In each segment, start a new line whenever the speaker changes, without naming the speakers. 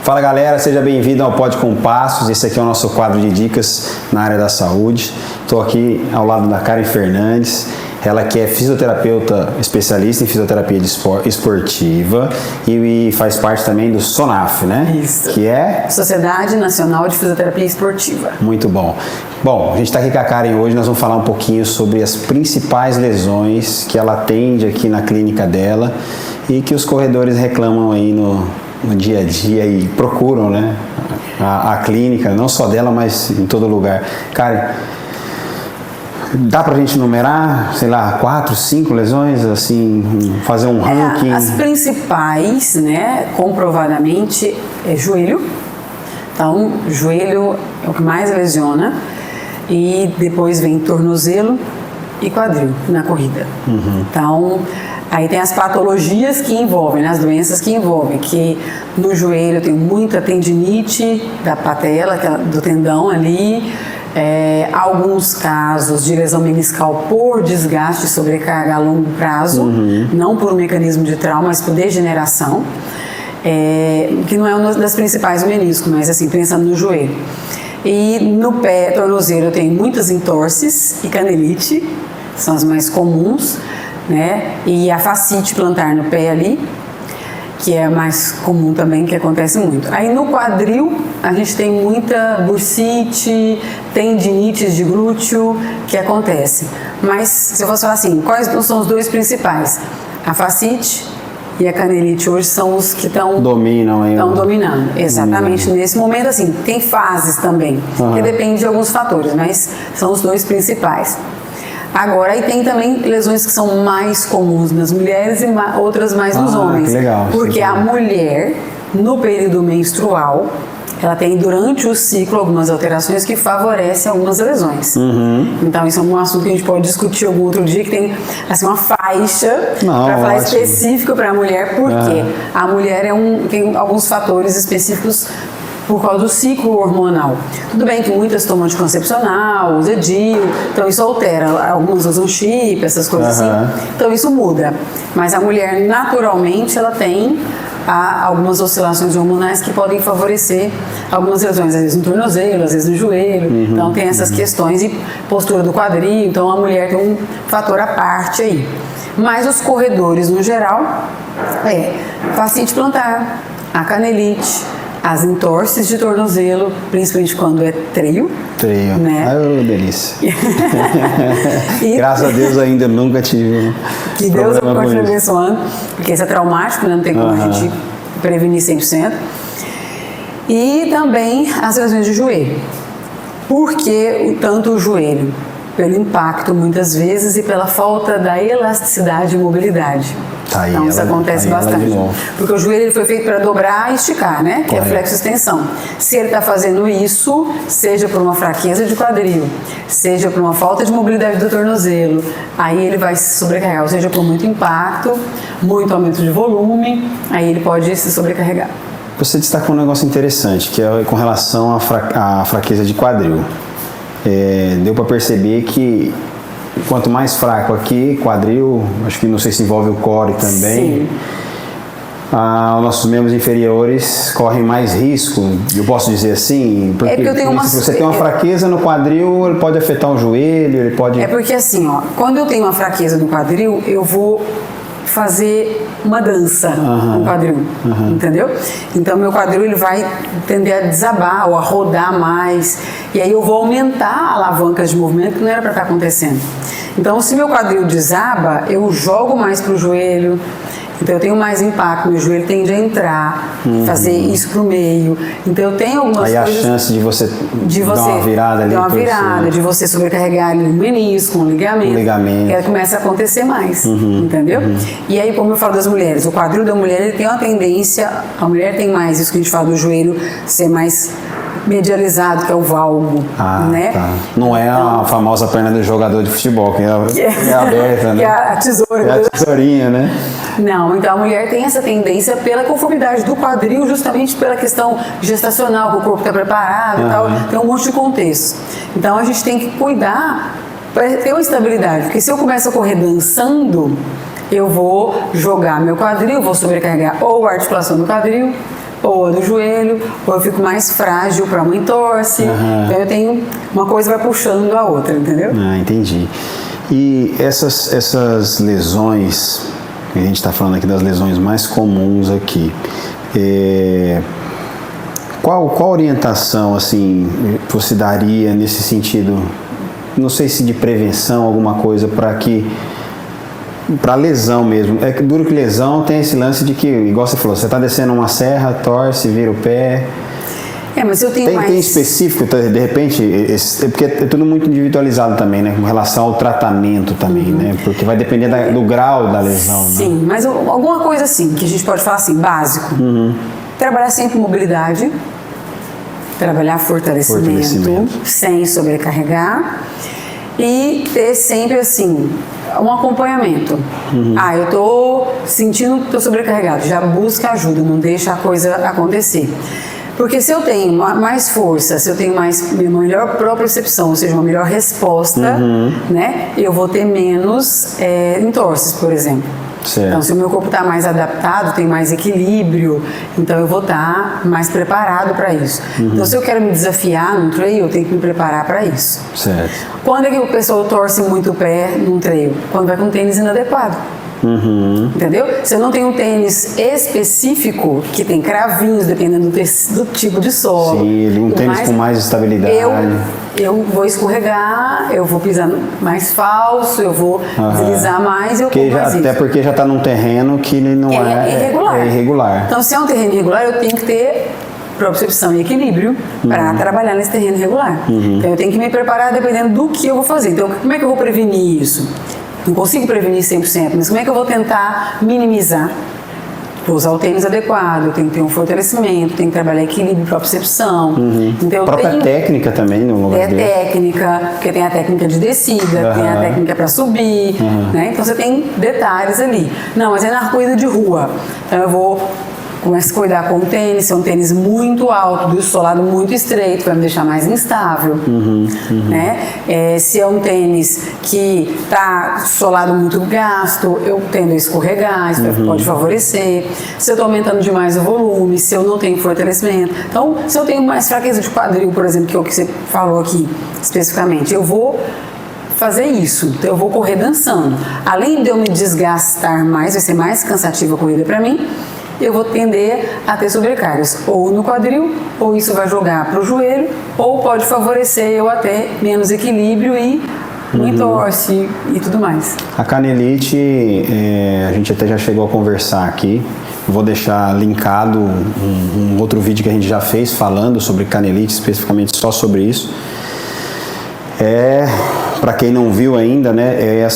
Fala galera, seja bem-vindo ao Pode com Passos. Esse aqui é o nosso quadro de dicas na área da saúde. Estou aqui ao lado da Karen Fernandes, ela que é fisioterapeuta especialista em fisioterapia esportiva e faz parte também do SONAF, né?
Isso.
Que é?
Sociedade Nacional de Fisioterapia Esportiva.
Muito bom. Bom, a gente está aqui com a Karen hoje, nós vamos falar um pouquinho sobre as principais lesões que ela atende aqui na clínica dela e que os corredores reclamam aí no dia a dia e procuram, né? A clínica, não só dela, mas em todo lugar. Karen, dá pra gente numerar, sei lá, 4, 5 lesões, assim, fazer um ranking?
As principais, né, comprovadamente, é joelho. Então, joelho é o que mais lesiona. E depois vem tornozelo e quadril na corrida. Então, aí tem as patologias que envolvem, né, as doenças que envolvem, que no joelho tem muita tendinite da patela, do tendão ali, alguns casos de lesão meniscal por desgaste e sobrecarga a longo prazo, não por um mecanismo de trauma, mas por degeneração, que não é uma das principais do menisco, mas assim, pensando no joelho. E no pé, tornozelo, eu tenho muitas entorses e canelite, são as mais comuns, né? E a fascite plantar no pé ali, que é mais comum também, que acontece muito. Aí no quadril, a gente tem muita bursite, tendinites de glúteo, que acontece. Mas, se eu fosse falar assim, quais são os dois principais? A fascite e a canelite hoje são os que estão dominando, exatamente nesse momento. Assim, tem fases também, que depende de alguns fatores, mas são os dois principais. Agora, aí tem também lesões que são mais comuns nas mulheres e outras mais nos homens.
Legal,
porque a mulher, no período menstrual, ela tem durante o ciclo algumas alterações que favorecem algumas lesões. Então, isso é um assunto que a gente pode discutir algum outro dia, que tem assim, uma faixa para falar específico para a mulher, porque a mulher tem alguns fatores específicos por causa do ciclo hormonal. Tudo bem que muitas tomam anticoncepcional, usa DIU, então isso altera, algumas usam chip, essas coisas assim, então isso muda. Mas a mulher, naturalmente, ela tem algumas oscilações hormonais que podem favorecer algumas lesões, às vezes no tornozelo, às vezes no joelho, então tem essas questões, e postura do quadril, então a mulher tem um fator à parte aí. Mas os corredores, no geral, fascite plantar, a canelite, as entorses de tornozelo, principalmente quando é treino. Né?
Ai, delícia. Graças a Deus ainda nunca tive
que Deus continue abençoando, porque isso é traumático, né? Não tem como a gente prevenir 100%. E também as lesões de joelho. Por que tanto o joelho? Pelo impacto, muitas vezes, e pela falta da elasticidade e mobilidade. Então isso acontece bastante. Porque o joelho foi feito para dobrar e esticar, né? Que é flexo-extensão. Se ele está fazendo isso, seja por uma fraqueza de quadril, seja por uma falta de mobilidade do tornozelo, aí ele vai se sobrecarregar, ou seja, por muito impacto, muito aumento de volume, aí ele pode se sobrecarregar.
Você destacou um negócio interessante, que é com relação à fraqueza de quadril. Deu para perceber que quanto mais fraco aqui, quadril, acho que não sei se envolve o core também, os nossos membros inferiores correm mais risco, eu posso dizer assim, porque se você tem uma fraqueza no quadril, ele pode afetar o joelho, ele pode...
porque assim, quando eu tenho uma fraqueza no quadril, eu vou fazer uma dança no quadril, entendeu? Então meu quadril ele vai tender a desabar ou a rodar mais, e aí eu vou aumentar alavancas de movimento que não era para estar acontecendo. Então se meu quadril desaba, eu jogo mais para o joelho, então eu tenho mais impacto, meu joelho tende a entrar, fazer isso pro meio. Então eu tenho algumas coisas...
Aí a chance de você dar uma virada ali.
Dar uma virada, de você sobrecarregar ali um menisco, um ligamento. Ela começa a acontecer mais, entendeu? E aí, como eu falo das mulheres, o quadril da mulher ele tem uma tendência, a mulher tem mais isso que a gente fala do joelho ser mais medializado, que é o valgo, né?
Não é a famosa perna do jogador de futebol, que é aberta, né?
Que é a tesoura.
É a tesourinha, né?
Não, então a mulher tem essa tendência pela conformidade do quadril, justamente pela questão gestacional, que o corpo está preparado e tal, tem um monte de contexto. Então a gente tem que cuidar para ter uma estabilidade, porque se eu começo a correr dançando, eu vou jogar meu quadril, vou sobrecarregar ou a articulação do quadril, ou do joelho, ou eu fico mais frágil para uma entorse. Então eu tenho uma coisa vai puxando a outra, entendeu?
Ah, entendi. E essas lesões, a gente está falando aqui das lesões mais comuns aqui, qual orientação assim você daria nesse sentido? Não sei se de prevenção, alguma coisa para lesão mesmo. É que duro que lesão tem esse lance de que, igual você falou, você está descendo uma serra, torce, vira o pé.
Mas eu tenho
tem específico, de repente, porque é tudo muito individualizado também, né? Com relação ao tratamento também, né? Porque vai depender do grau da lesão.
Sim,
né?
mas alguma coisa assim, que a gente pode falar assim, básico. Trabalhar sempre mobilidade, trabalhar fortalecimento. Sem sobrecarregar e ter sempre assim um acompanhamento. Eu tô sentindo que estou sobrecarregado, já busca ajuda, não deixa a coisa acontecer. Porque se eu tenho mais força, se eu tenho uma melhor propriocepção, ou seja, uma melhor resposta, né, eu vou ter menos entorses, por exemplo.
Certo.
Então, se o meu corpo está mais adaptado, tem mais equilíbrio, então eu vou estar mais preparado para isso. Então, se eu quero me desafiar num trail, eu tenho que me preparar para isso.
Certo.
Quando é que o pessoal torce muito o pé num trail? Quando vai com tênis inadequado. Entendeu? Se eu não tenho um tênis específico, que tem cravinhos, dependendo do tipo de solo.
Sim, um tênis com mais estabilidade.
Eu vou escorregar, eu vou pisar mais falso, eu vou deslizar mais,
até porque já está num terreno que ele não é irregular.
Então, se é um terreno irregular, eu tenho que ter propriocepção e equilíbrio para trabalhar nesse terreno irregular. Então, eu tenho que me preparar dependendo do que eu vou fazer. Então, como é que eu vou prevenir isso? Não consigo prevenir 100%, mas como é que eu vou tentar minimizar? Vou usar o tênis adequado, eu tenho que ter um fortalecimento, tenho que trabalhar equilíbrio, propriocepção. Então,
própria técnica também no lugar dele.
Técnica, porque tem a técnica de descida, tem a técnica para subir, né? Então você tem detalhes ali. Não, mas é na corrida de rua. Então eu vou começar a cuidar com o tênis, se é um tênis muito alto, do solado muito estreito, vai me deixar mais instável. Né? Se é um tênis que está solado muito gasto, eu tendo a escorregar, isso pode favorecer. Se eu estou aumentando demais o volume, se eu não tenho fortalecimento. Então, se eu tenho mais fraqueza de quadril, por exemplo, que é o que você falou aqui especificamente, eu vou fazer isso. Então, eu vou correr dançando. Além de eu me desgastar mais, vai ser mais cansativa a corrida para mim, eu vou tender a ter sobrecargas, ou no quadril, ou isso vai jogar para o joelho, ou pode favorecer eu até menos equilíbrio e entorse e tudo mais.
A canelite, a gente até já chegou a conversar aqui, vou deixar linkado um outro vídeo que a gente já fez falando sobre canelite, especificamente só sobre isso. Para quem não viu ainda, né,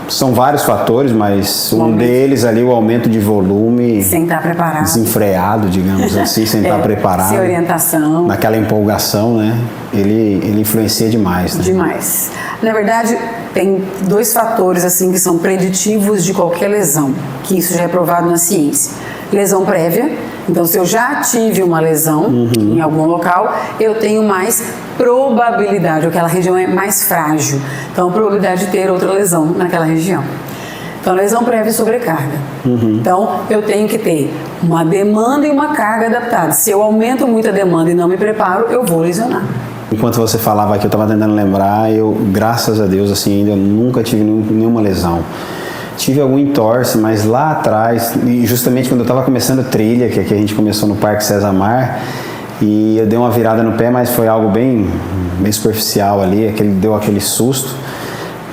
são vários fatores, mas um deles ali, o aumento de volume.
Sem estar preparado.
Desenfreado, digamos assim, sem estar preparado.
Sem orientação.
Naquela empolgação, né, ele influencia demais. Né?
Demais. Na verdade, tem dois fatores assim que são preditivos de qualquer lesão, que isso já é provado na ciência. Lesão prévia, então se eu já tive uma lesão em algum local, eu tenho mais probabilidade, aquela região é mais frágil, então a probabilidade de ter outra lesão naquela região. Então, lesão prévia e sobrecarga. Então, eu tenho que ter uma demanda e uma carga adaptada. Se eu aumento muito a demanda e não me preparo, eu vou lesionar.
Enquanto você falava aqui, eu estava tentando lembrar, eu, graças a Deus, assim, ainda nunca tive nenhuma lesão. Tive algum entorse, mas lá atrás, e justamente quando eu estava começando trilha, que aqui a gente começou no Parque César Mar, e eu dei uma virada no pé, mas foi algo bem superficial ali, deu aquele susto,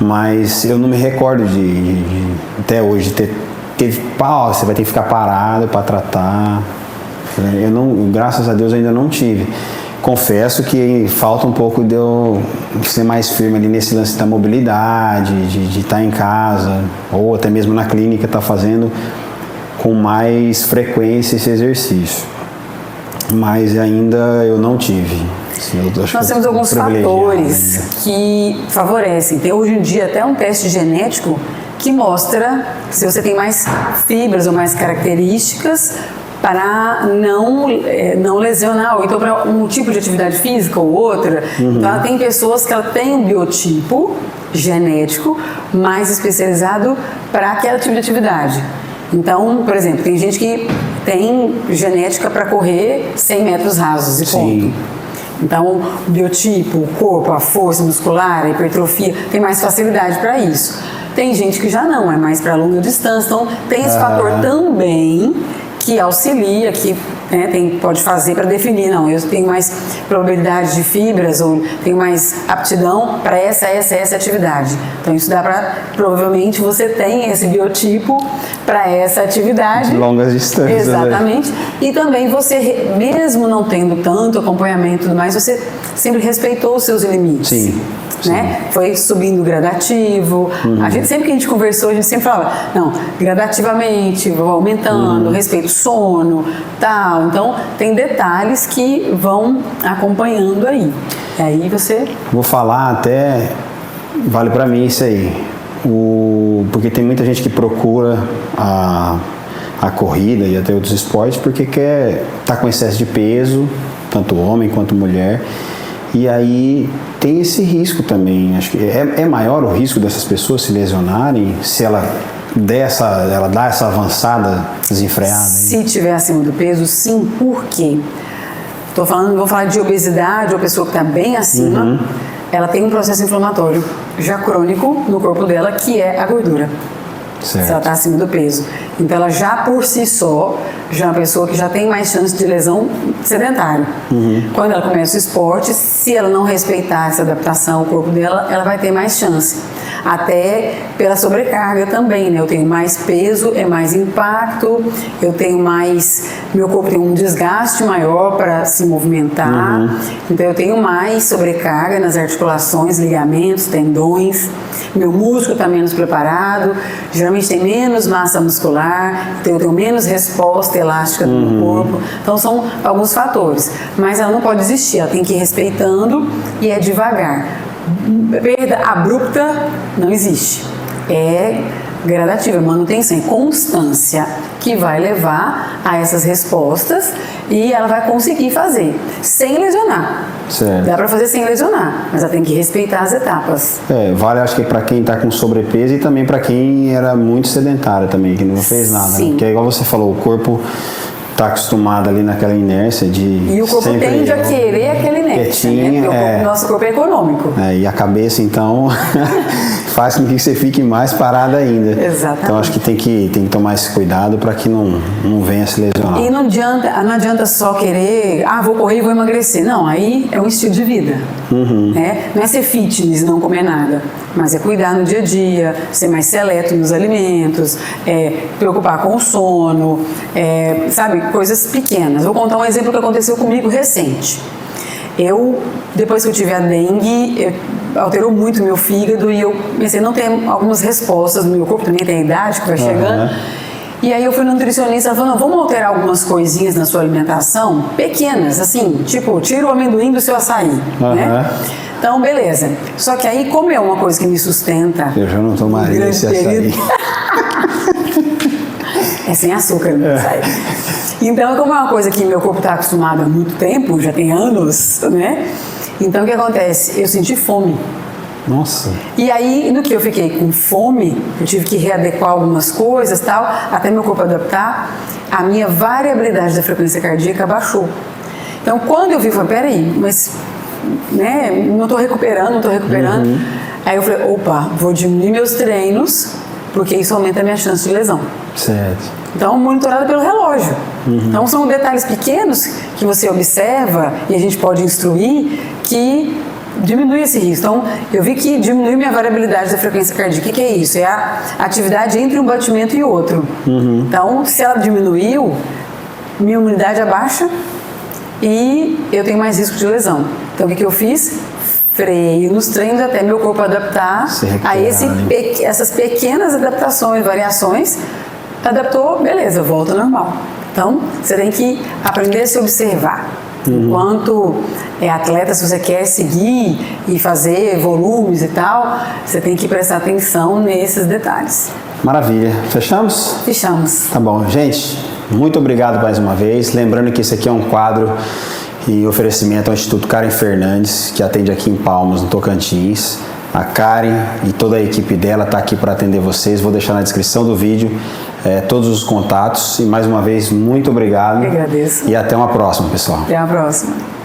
mas eu não me recordo até hoje, teve pau, você vai ter que ficar parado para tratar. Eu não, graças a Deus ainda não tive. Confesso que falta um pouco de eu ser mais firme ali nesse lance da mobilidade, de estar em casa, ou até mesmo na clínica, estar fazendo com mais frequência esse exercício. Mas ainda eu não tive.
Nós temos alguns fatores que favorecem. Tem hoje em dia até um teste genético que mostra se você tem mais fibras ou mais características para não lesionar, ou então para um tipo de atividade física ou outra. Então, tem pessoas que ela têm um biotipo genético mais especializado para aquele tipo de atividade. Então, por exemplo, tem gente que tem genética para correr 100 metros rasos e ponto. Então, o biotipo, o corpo, a força muscular, a hipertrofia, tem mais facilidade para isso. Tem gente que já não, é mais para longa distância. Então, tem esse fator também que auxilia, que pode fazer para definir, não, eu tenho mais probabilidade de fibras ou tenho mais aptidão para essa atividade. Então isso dá para, provavelmente você tem esse biotipo para essa atividade.
De longas distâncias.
Exatamente. E também você, mesmo não tendo tanto acompanhamento e tudo mais, você sempre respeitou os seus limites.
Sim.
Né? Foi subindo gradativo. A gente, sempre que a gente conversou, a gente sempre falava, não, gradativamente, vou aumentando, respeito o sono, tal. Então, tem detalhes que vão acompanhando aí. E aí você...
Vou falar até, vale pra mim isso aí. Porque tem muita gente que procura a corrida e até outros esportes porque quer estar com excesso de peso, tanto homem quanto mulher. E aí tem esse risco também. Acho que é maior o risco dessas pessoas se lesionarem se ela dá essa avançada desenfreada.
Se tiver acima do peso, sim. Por quê? Vou falar de obesidade, ou pessoa que está bem acima, ela tem um processo inflamatório já crônico no corpo dela, que é a gordura.
Certo.
Se ela está acima do peso. Então ela já por si só, já é uma pessoa que já tem mais chance de lesão sedentária. Quando ela começa o esporte, se ela não respeitar essa adaptação ao corpo dela, ela vai ter mais chance. Até pela sobrecarga também, né? Eu tenho mais peso, é mais impacto, eu tenho mais... Meu corpo tem um desgaste maior para se movimentar, então eu tenho mais sobrecarga nas articulações, ligamentos, tendões, meu músculo está menos preparado, geralmente tem menos massa muscular, então eu tenho menos resposta elástica no meu corpo. Então são alguns fatores, mas ela não pode desistir, ela tem que ir respeitando e é devagar. Perda abrupta não existe, é gradativa, manutenção, constância que vai levar a essas respostas e ela vai conseguir fazer sem lesionar.
Certo.
Dá para fazer sem lesionar, mas ela tem que respeitar as etapas.
Vale, acho que para quem está com sobrepeso e também para quem era muito sedentário também, que não fez nada. Né? Porque é igual você falou, o corpo está acostumado ali naquela inércia de...
E o corpo tende a querer aquela inércia, né? Porque o nosso corpo é econômico.
E a cabeça, então, faz com que você fique mais parado ainda.
Exatamente.
Então, acho que tem que tomar esse cuidado para que não venha se lesionar.
E não adianta só querer, vou correr e vou emagrecer. Não, aí é um estilo de vida. Né? Não é ser fitness, não comer nada, mas é cuidar no dia a dia, ser mais seleto nos alimentos, preocupar com o sono, sabe, coisas pequenas. Vou contar um exemplo que aconteceu comigo recente. Depois que eu tive a dengue, alterou muito o meu fígado e eu comecei a não ter algumas respostas no meu corpo, também tem a idade que vai chegando. E aí eu fui no nutricionista, ela falou, não, vamos alterar algumas coisinhas na sua alimentação, pequenas, assim, tipo, tira o amendoim do seu açaí, né? Então, beleza. Só que aí, como é uma coisa que me sustenta...
Eu já não tomaria esse açaí.
É sem açúcar, meu açaí. Então, como é uma coisa que meu corpo está acostumado há muito tempo, já tem anos, né? Então, o que acontece? Eu senti fome.
Nossa.
E aí, no que eu fiquei com fome, eu tive que readequar algumas coisas, tal, até meu corpo adaptar, a minha variabilidade da frequência cardíaca baixou. Então, quando eu vi, eu falei, peraí, mas, né, não estou recuperando. Aí eu falei, opa, vou diminuir meus treinos, porque isso aumenta a minha chance de lesão.
Certo.
Então, monitorado pelo relógio. Então, são detalhes pequenos que você observa e a gente pode instruir que diminui esse risco. Então, eu vi que diminuiu minha variabilidade da frequência cardíaca. O que é isso? É a atividade entre um batimento e outro. Então, se ela diminuiu, minha imunidade abaixa e eu tenho mais risco de lesão. Então, o que eu fiz? Freio nos treinos até meu corpo adaptar a essas pequenas adaptações, variações. Adaptou, beleza, volta ao normal. Então, você tem que aprender a se observar. Enquanto atleta, se você quer seguir e fazer volumes e tal, você tem que prestar atenção nesses detalhes.
Maravilha. Fechamos?
Fechamos.
Tá bom. Gente, muito obrigado mais uma vez. Lembrando que esse aqui é um quadro e oferecimento ao Instituto Karen Fernandes, que atende aqui em Palmas, no Tocantins. A Karen e toda a equipe dela está aqui para atender vocês. Vou deixar na descrição do vídeo todos os contatos. E mais uma vez, muito obrigado.
Eu agradeço.
E até uma próxima, pessoal.
Até a próxima.